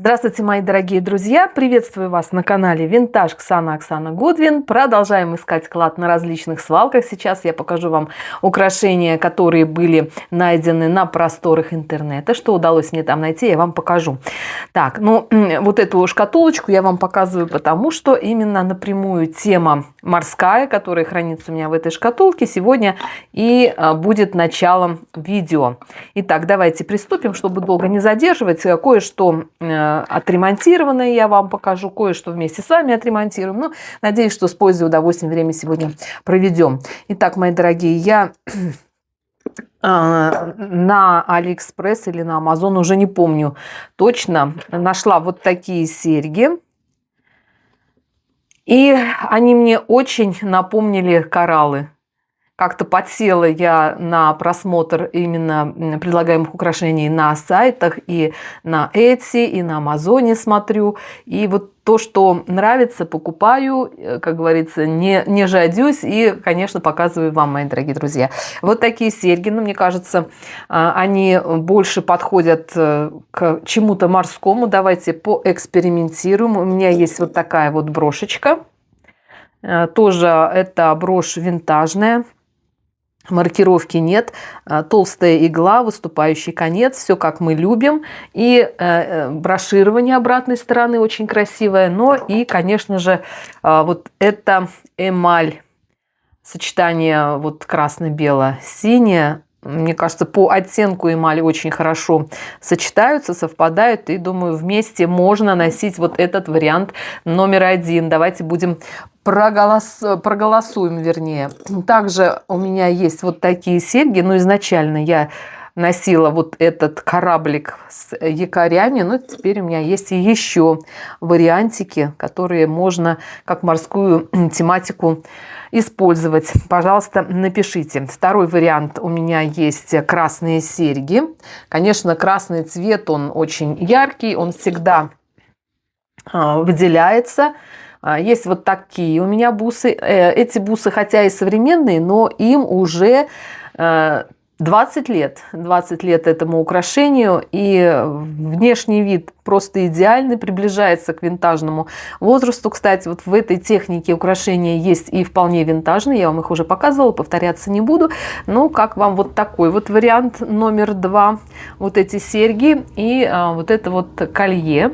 Здравствуйте, мои дорогие друзья! Приветствую вас на канале Винтаж Оксана Гудвин. Продолжаем искать клад на различных свалках. Сейчас я покажу вам украшения, которые были найдены на просторах интернета. Что удалось мне там найти, я вам покажу. Так, вот эту шкатулочку я вам показываю, потому что именно напрямую тема морская, которая хранится у меня в этой шкатулке, сегодня и будет началом видео. Итак, давайте приступим, чтобы долго не задерживать. Кое-что отремонтированное я вам покажу, кое-что вместе с вами отремонтируем. Ну, надеюсь, что с пользой и удовольствием время сегодня проведем. Итак, мои дорогие, я на Алиэкспресс или на Амазон, уже не помню точно, нашла вот такие серьги. И они мне очень напомнили кораллы. Как-то подсела я на просмотр именно предлагаемых украшений на сайтах, и на Etsy, и на Амазоне смотрю. И вот то, что нравится, покупаю, как говорится, не жадюсь. И, конечно, показываю вам, мои дорогие друзья. Вот такие серьги, мне кажется, они больше подходят к чему-то морскому. Давайте поэкспериментируем. У меня есть вот такая вот брошечка. Тоже это брошь винтажная. Маркировки нет, толстая игла, выступающий конец, все как мы любим. И броширование обратной стороны очень красивое. Но и, конечно же, вот это эмаль, сочетание вот красно-бело-синее. Мне кажется, по оттенку эмали очень хорошо сочетаются, совпадают. И, думаю, вместе можно носить вот этот вариант номер один. Давайте будем проголосуем, вернее. Также у меня есть вот такие серьги. Но изначально я носила вот этот кораблик с якорями. Но теперь у меня есть и еще вариантики, которые можно как морскую тематику использовать. Пожалуйста, напишите. Второй вариант: у меня есть красные серьги. Конечно, красный цвет, он очень яркий, он всегда выделяется. Есть вот такие у меня бусы. Эти бусы, хотя и современные, но им уже 20 лет. 20 лет этому украшению. И внешний вид просто идеальный, приближается к винтажному возрасту. Кстати, вот в этой технике украшения есть и вполне винтажные. Я вам их уже показывала, повторяться не буду. Но как вам вот такой вот вариант номер два? Вот эти серьги и вот это вот колье.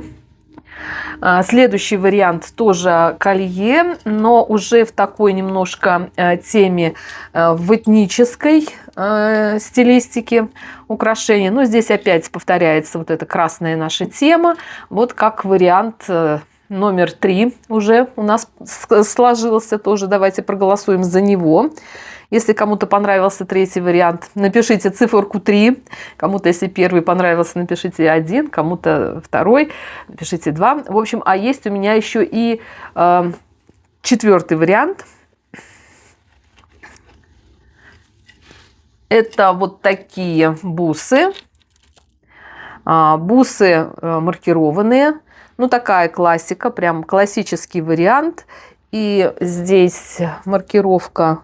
Следующий вариант тоже колье, но уже в такой немножко теме в этнической стилистике украшения. Но здесь опять повторяется вот эта красная наша тема. Вот как вариант номер 3 уже у нас сложился тоже. Давайте проголосуем за него. Если кому-то понравился третий вариант, напишите циферку 3. Кому-то, если первый понравился, напишите 1. Кому-то второй, напишите 2. В общем, а есть у меня еще и четвертый вариант. Это вот такие бусы. Бусы маркированные. Ну, такая классика, прям классический вариант. И здесь маркировка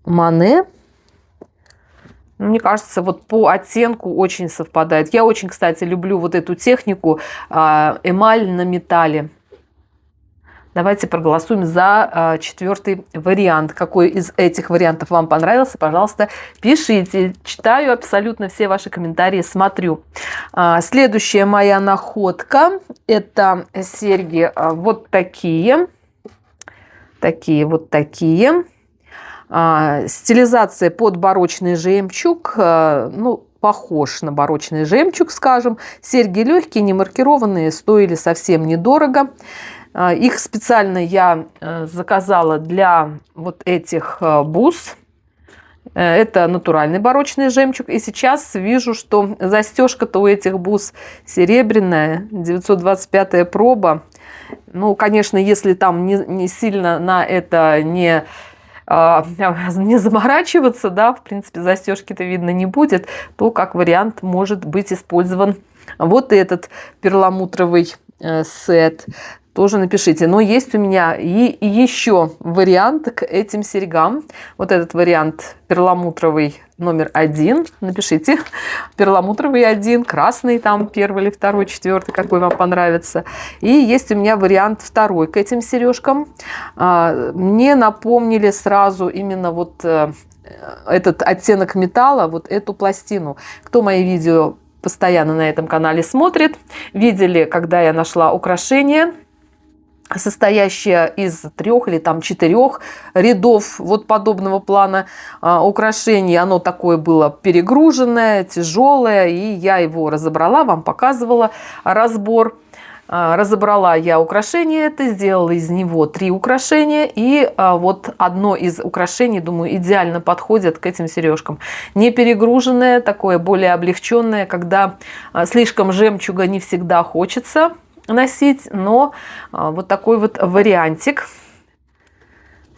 Мане. Мне кажется, вот по оттенку очень совпадает. Я очень, кстати, люблю вот эту технику эмаль на металле. Давайте проголосуем за четвертый вариант. Какой из этих вариантов вам понравился, пожалуйста, пишите. Читаю абсолютно все ваши комментарии, смотрю. Следующая моя находка – это серьги вот такие. Вот такие. Стилизация под барочный жемчуг. Ну, похож на барочный жемчуг, скажем. Серьги легкие, не маркированные, стоили совсем недорого. Их специально я заказала для вот этих бус. Это натуральный барочный жемчуг. И сейчас вижу, что застежка-то у этих бус серебряная, 925-я проба. Ну, конечно, если там не сильно на это не заморачиваться, да, в принципе, застежки-то видно не будет, то как вариант может быть использован вот этот перламутровый сет. тоже напишите. Но есть у меня и еще вариант к этим серьгам. Вот этот вариант перламутровый номер 1. Напишите. Перламутровый 1, красный там, первый или второй, четвертый, какой вам понравится. И есть у меня вариант второй к этим сережкам. Мне напомнили сразу именно вот этот оттенок металла, вот эту пластину. Кто мои видео постоянно на этом канале смотрит, видели, когда я нашла украшение, состоящее из 3 или там 4 рядов вот подобного плана украшений. Оно такое было перегруженное, тяжелое, и я его разобрала, вам показывала разбор. Разобрала я украшение это, сделала из него 3 украшения, и вот одно из украшений, думаю, идеально подходит к этим сережкам. Не перегруженное, такое более облегченное, когда слишком жемчуга не всегда хочется носить, но вот такой вот вариантик.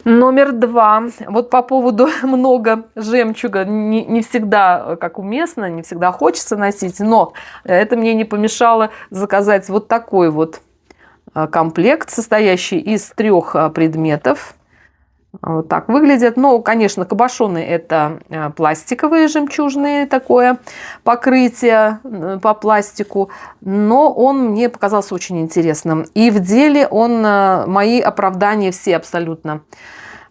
Номер 2. Вот по поводу много жемчуга не всегда как уместно, не всегда хочется носить, но это мне не помешало заказать вот такой вот комплект, состоящий из 3 предметов. Вот так выглядят. Ну, конечно, кабошоны это пластиковые жемчужные, такое покрытие по пластику, но он мне показался очень интересным. И в деле он мои оправдания все абсолютно,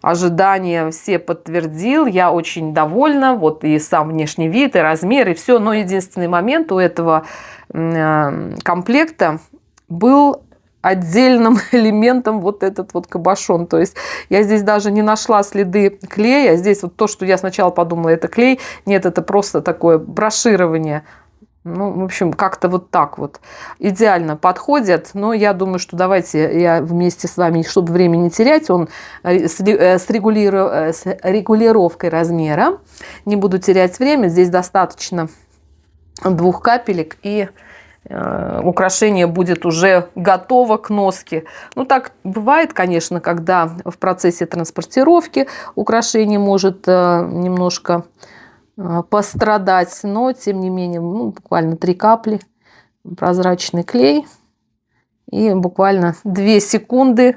ожидания все подтвердил. Я очень довольна. Вот и сам внешний вид, и размер, и все. Но единственный момент у этого комплекта был отдельным элементом вот этот вот кабошон. То есть я здесь даже не нашла следы клея. Здесь вот то, что я сначала подумала, это клей. Нет, это просто такое броширование. Ну, в общем, как-то вот так вот. Идеально подходят. Но я думаю, что давайте я вместе с вами, чтобы время не терять, он с регулировкой размера. Не буду терять время. Здесь достаточно 2 капелек, и украшение будет уже готово к носке. Ну, так бывает, конечно, когда в процессе транспортировки украшение может немножко пострадать, но, тем не менее, ну, буквально 3 капли, прозрачный клей, и буквально 2 секунды,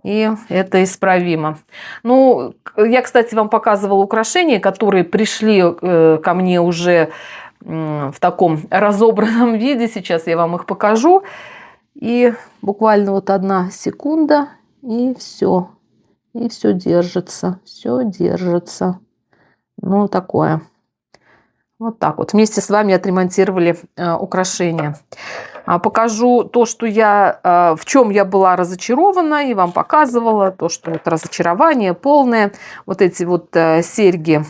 и это исправимо. Ну, я, кстати, вам показывала украшения, которые пришли ко мне уже в таком разобранном виде. Сейчас я вам их покажу. И буквально вот 1 секунда, и все. И все держится. Все держится. Ну, такое. Вот так вот. Вместе с вами отремонтировали украшения. Покажу то, что я, в чем я была разочарована, и вам показывала. То, что вот разочарование полное. Вот эти вот серьги,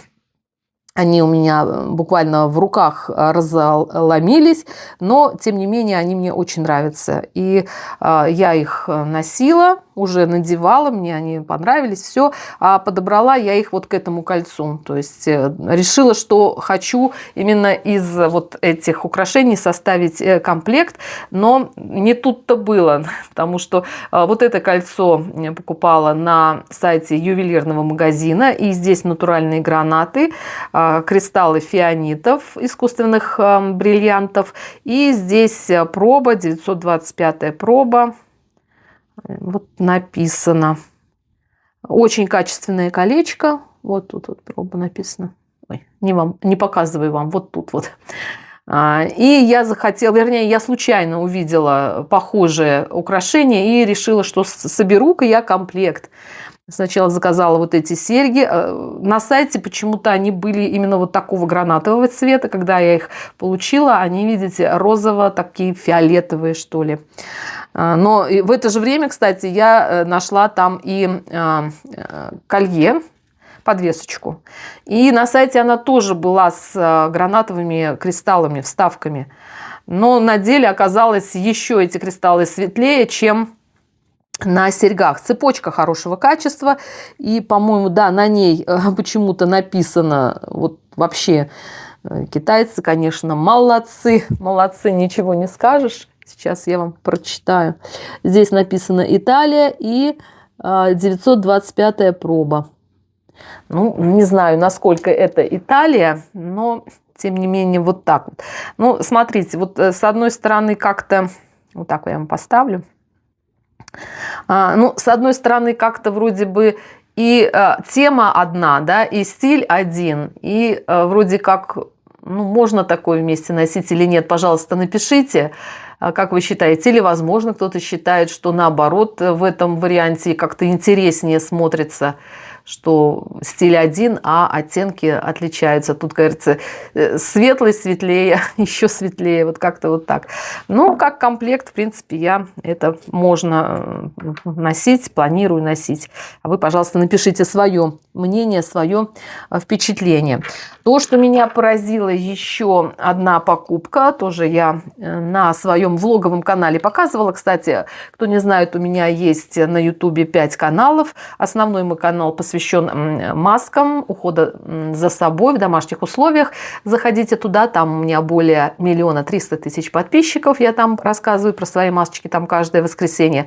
они у меня буквально в руках разломились, но, тем не менее, они мне очень нравятся. И я их носила, уже надевала, мне они понравились, все. А подобрала я их вот к этому кольцу. То есть решила, что хочу именно из вот этих украшений составить комплект, но не тут-то было, потому что вот это кольцо я покупала на сайте ювелирного магазина, и здесь натуральные гранаты, кристаллы фианитов, искусственных бриллиантов. И здесь проба, 925 проба. Вот написано. Очень качественное колечко. Вот тут вот проба написана. Ой, не показываю вам. Вот тут вот. И я захотела, вернее, я случайно увидела похожее украшение и решила, что соберу-ка я комплект. Сначала заказала вот эти серьги. На сайте почему-то они были именно вот такого гранатового цвета. Когда я их получила, они, видите, розово, такие фиолетовые, что ли. Но в это же время, кстати, я нашла там и колье, подвесочку. И на сайте она тоже была с гранатовыми кристаллами, вставками. Но на деле оказалось еще эти кристаллы светлее, чем на серьгах. Цепочка хорошего качества. И, по-моему, да, на ней почему-то написано, вот вообще китайцы, конечно, молодцы. Молодцы, ничего не скажешь. Сейчас я вам прочитаю. Здесь написано Италия и 925 проба. Ну, не знаю, насколько это Италия, но, тем не менее, вот так вот. Ну, смотрите, вот с одной стороны как-то, вот так я вам поставлю. Ну, с одной стороны, как-то вроде бы и тема одна, да, и стиль один, и вроде как, ну, можно такое вместе носить или нет, пожалуйста, напишите, как вы считаете, или, возможно, кто-то считает, что наоборот в этом варианте как-то интереснее смотрится, что стиль один, а оттенки отличаются. Тут, кажется, светлый светлее, еще светлее, вот как-то вот так. Ну, как комплект, в принципе, это можно носить, планирую носить. А вы, пожалуйста, напишите свое мнение, свое впечатление. То, что меня поразило, еще одна покупка, тоже я на своем влоговом канале показывала. Кстати, кто не знает, у меня есть на YouTube 5 каналов. Основной мой канал посвящен маскам, ухода за собой в домашних условиях. Заходите туда, там у меня более 1 300 000 подписчиков. Я там рассказываю про свои масочки, там каждое воскресенье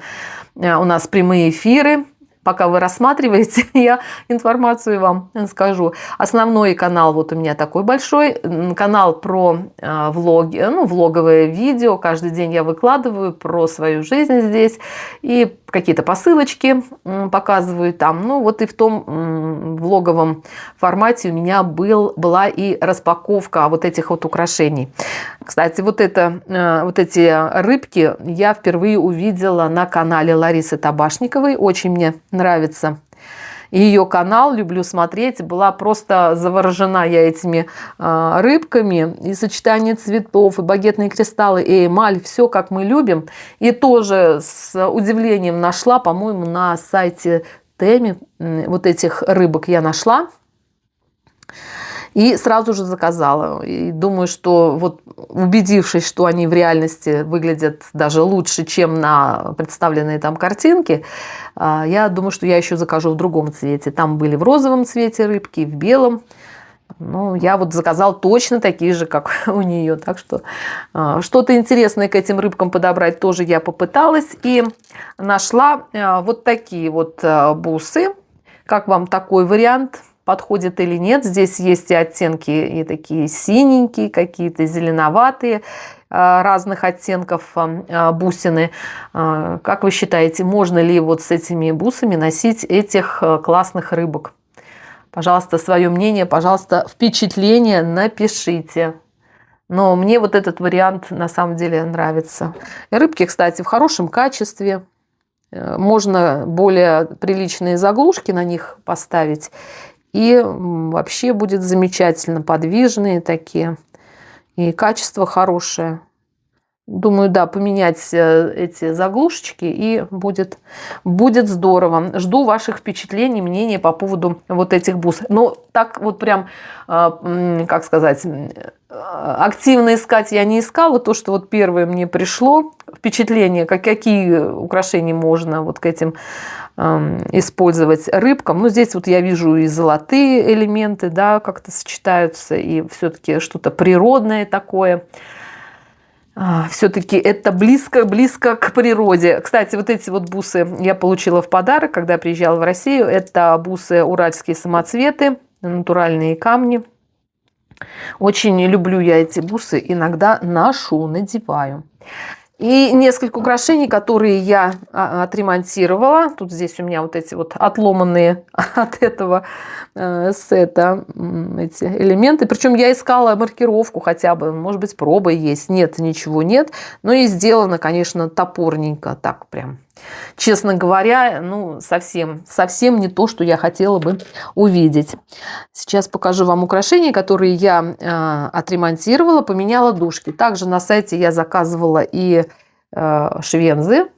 у нас прямые эфиры. Пока вы рассматриваете, я информацию вам скажу. Основной канал вот у меня такой большой. Канал про влоги, ну, влоговые видео. Каждый день я выкладываю про свою жизнь здесь. И какие-то посылочки показываю там. Ну, вот и в том влоговом формате у меня была и распаковка вот этих вот украшений. Кстати, вот эти рыбки я впервые увидела на канале Ларисы Табашниковой. Очень мне нравится ее канал, люблю смотреть. Была просто заворожена я этими рыбками. И сочетание цветов, и багетные кристаллы, и эмаль. Все, как мы любим. И тоже с удивлением нашла, по-моему, на сайте Теми вот этих рыбок я нашла. И сразу же заказала. И думаю, что вот убедившись, что они в реальности выглядят даже лучше, чем на представленные там картинки, я думаю, что я еще закажу в другом цвете. Там были в розовом цвете рыбки, в белом. Ну, я вот заказала точно такие же, как у нее. Так что что-то интересное к этим рыбкам подобрать тоже я попыталась. И нашла вот такие вот бусы. Как вам такой вариант? Подходит или нет. Здесь есть и оттенки и такие синенькие, какие-то зеленоватые, разных оттенков бусины. Как вы считаете, можно ли вот с этими бусами носить этих классных рыбок? Пожалуйста, свое мнение, пожалуйста, впечатление напишите. Но мне вот этот вариант на самом деле нравится. И рыбки, кстати, в хорошем качестве. Можно более приличные заглушки на них поставить. И вообще будет замечательно, подвижные такие. И качество хорошее. Думаю, да, поменять эти заглушечки, и будет здорово. Жду ваших впечатлений, мнений по поводу вот этих бус. Но так вот прям, как сказать, активно искать я не искала. То, что вот первое мне пришло, впечатление, какие украшения можно вот к этим использовать рыбкам. Ну, здесь вот я вижу и золотые элементы, да, как-то сочетаются, и все-таки что-то природное такое. Все-таки это близко к природе. Кстати, вот эти вот бусы я получила в подарок, когда приезжала в Россию. Это бусы уральские самоцветы, натуральные камни. Очень люблю я эти бусы, иногда ношу, надеваю. И несколько украшений, которые я отремонтировала. Тут здесь у меня вот эти вот отломанные от этого сета эти элементы. Причем я искала маркировку хотя бы, может быть, проба есть. Нет, ничего нет. Но и сделано, конечно, топорненько, так прям. Честно говоря, ну, совсем не то, что я хотела бы увидеть. Сейчас покажу вам украшения, которые я отремонтировала, поменяла дужки. Также на сайте я заказывала и швензы.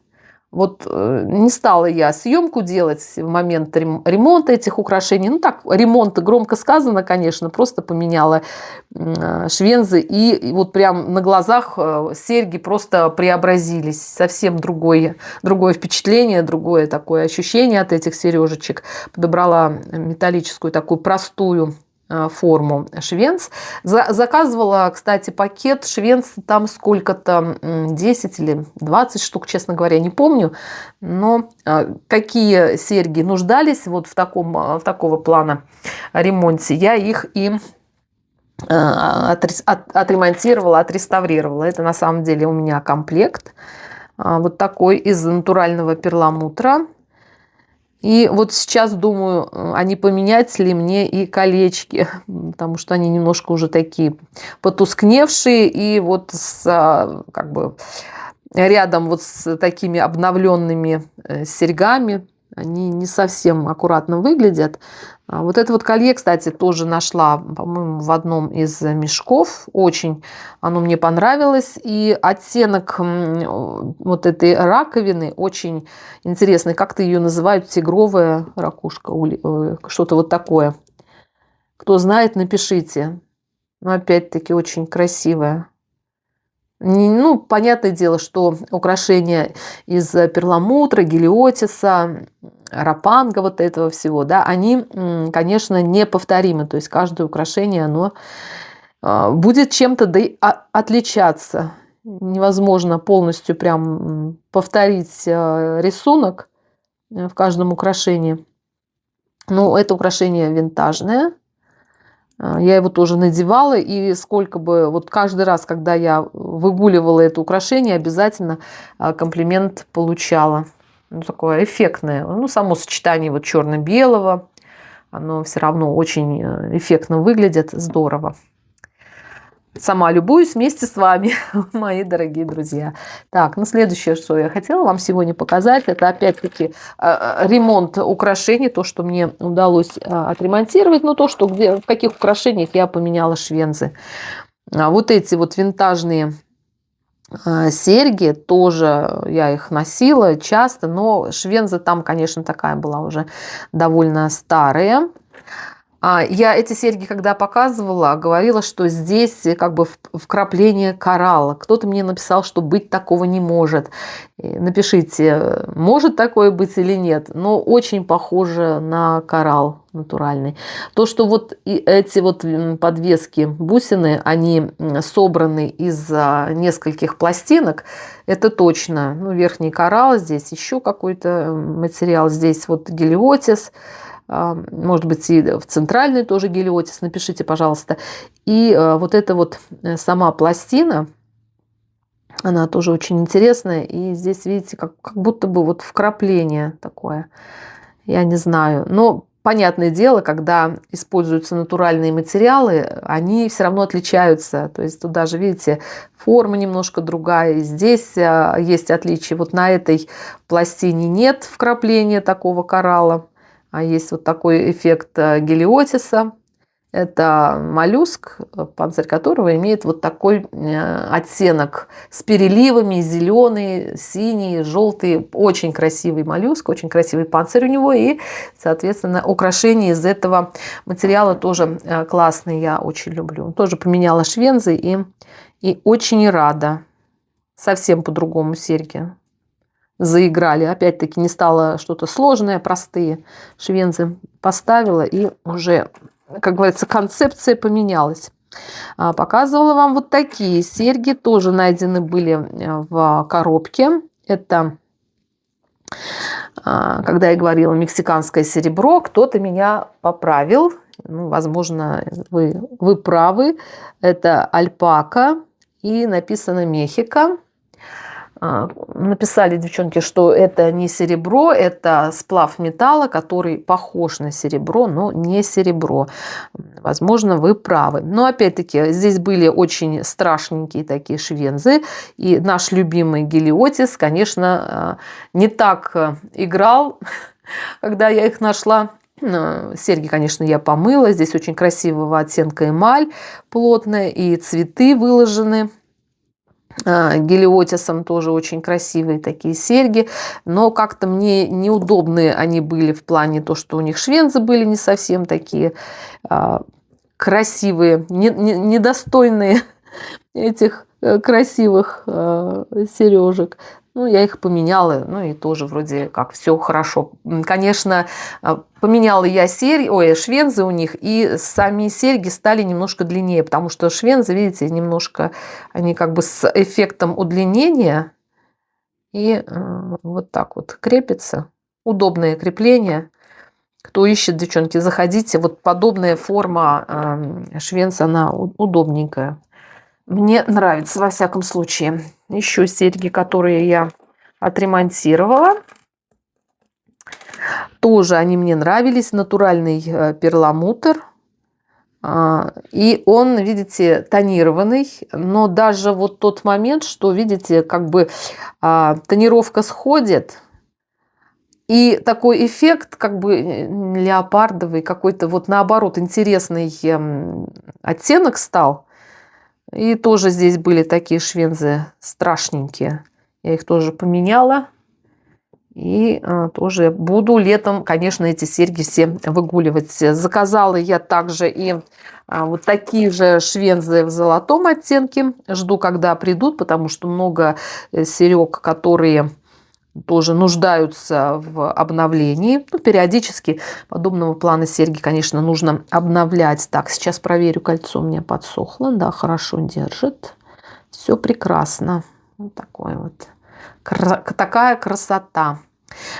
Вот не стала я съемку делать в момент ремонта этих украшений. Ну так, ремонт громко сказано, конечно, просто поменяла швензы. И вот прям на глазах серьги просто преобразились. Совсем другое впечатление, другое такое ощущение от этих сережечек. Подобрала металлическую такую простую форму швенц. Заказывала, кстати, пакет швенц, там сколько-то, 10 или 20 штук, честно говоря, не помню. Но какие серьги нуждались вот в такого плана ремонте, я их и отремонтировала, отреставрировала. Это на самом деле у меня комплект. Вот такой из натурального перламутра. И вот сейчас думаю, а не поменять ли мне и колечки, потому что они немножко уже такие потускневшие. И вот как бы рядом вот с такими обновленными серьгами они не совсем аккуратно выглядят. Вот это вот колье, кстати, тоже нашла, по-моему, в одном из мешков. Очень оно мне понравилось. И оттенок вот этой раковины очень интересный. Как-то ее называют тигровая ракушка, что-то вот такое. Кто знает, напишите. Но опять-таки очень красивая. Ну, понятное дело, что украшения из перламутра, гелиотиса, рапанга, вот этого всего, да, они, конечно, неповторимы. То есть каждое украшение, оно будет чем-то отличаться. Невозможно полностью прям повторить рисунок в каждом украшении. Но это украшение винтажное. Я его тоже надевала, и сколько бы, вот каждый раз, когда я выгуливала это украшение, обязательно комплимент получала. Ну, такое эффектное. Ну, само сочетание вот черно-белого, оно все равно очень эффектно выглядит, здорово. Сама любуюсь вместе с вами, мои дорогие друзья. Так, ну следующее, что я хотела вам сегодня показать, это опять-таки ремонт украшений, то, что мне удалось отремонтировать, но то, что в каких украшениях я поменяла швензы. Вот эти вот винтажные серьги, тоже я их носила часто, но швенза там, конечно, такая была уже довольно старая. Я эти серьги, когда показывала, говорила, что здесь как бы вкрапление коралла. Кто-то мне написал, что быть такого не может. Напишите, может такое быть или нет. Но очень похоже на коралл натуральный. То, что вот и эти вот подвески, бусины, они собраны из нескольких пластинок, это точно. Ну, верхний коралл, здесь еще какой-то материал, здесь вот гелиотис. Может быть, и в центральный тоже гелиотис, напишите, пожалуйста. И вот эта вот сама пластина, она тоже очень интересная. И здесь, видите, как будто бы вот вкрапление такое. Я не знаю. Но понятное дело, когда используются натуральные материалы, они все равно отличаются. То есть тут даже, видите, форма немножко другая. И здесь есть отличие. Вот на этой пластине нет вкрапления такого коралла. А есть вот такой эффект гелиотиса. Это моллюск, панцирь которого имеет вот такой оттенок с переливами, зеленый, синий, желтый. Очень красивый моллюск, очень красивый панцирь у него. И, соответственно, украшения из этого материала тоже классные, я очень люблю. Тоже поменяла швензы и очень рада. Совсем по-другому серьги заиграли. Опять-таки не стало что-то сложное, простые швензы поставила, и уже, как говорится, концепция поменялась. Показывала вам вот такие серьги, тоже найдены были в коробке. Это, когда я говорила мексиканское серебро, кто-то меня поправил. Ну, возможно, вы правы. Это альпака и написано Мехико. Написали девчонки, что это не серебро, это сплав металла, который похож на серебро, но не серебро. Возможно, вы правы. Но опять-таки здесь были очень страшненькие такие швензы. И наш любимый гелиотис, конечно, не так играл, когда я их нашла. Серьги, конечно, я помыла. Здесь очень красивого оттенка эмаль плотная, и цветы выложены гелиотисом, тоже очень красивые такие серьги, но как-то мне неудобные они были в плане то, что у них швензы были не совсем такие красивые, недостойные этих красивых сережек. Ну, я их поменяла, ну и тоже вроде как все хорошо. Конечно, поменяла я швензы у них, и сами серьги стали немножко длиннее, потому что швензы, видите, немножко, они как бы с эффектом удлинения, и вот так вот крепится. Удобное крепление. Кто ищет, девчонки, заходите. Вот подобная форма швенца, она удобненькая. Мне нравится, во всяком случае. Еще серьги, которые я отремонтировала. Тоже они мне нравились. Натуральный перламутр. И он, видите, тонированный. Но даже вот тот момент, что, видите, как бы тонировка сходит. И такой эффект, как бы леопардовый, какой-то вот наоборот интересный оттенок стал. И тоже здесь были такие швензы страшненькие. Я их тоже поменяла. И тоже буду летом, конечно, эти серьги все выгуливать. Заказала я также и вот такие же швензы в золотом оттенке. Жду, когда придут, потому что много серег, которые тоже нуждаются в обновлении. Ну, периодически подобного плана серьги, конечно, нужно обновлять. Так, сейчас проверю, кольцо у меня подсохло. Да, хорошо держит. Все прекрасно. Вот такой вот. Такая красота.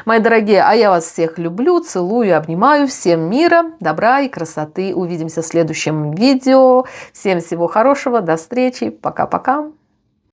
Мои дорогие, а я вас всех люблю, целую, обнимаю. Всем мира, добра и красоты. Увидимся в следующем видео. Всем всего хорошего. До встречи. Пока-пока.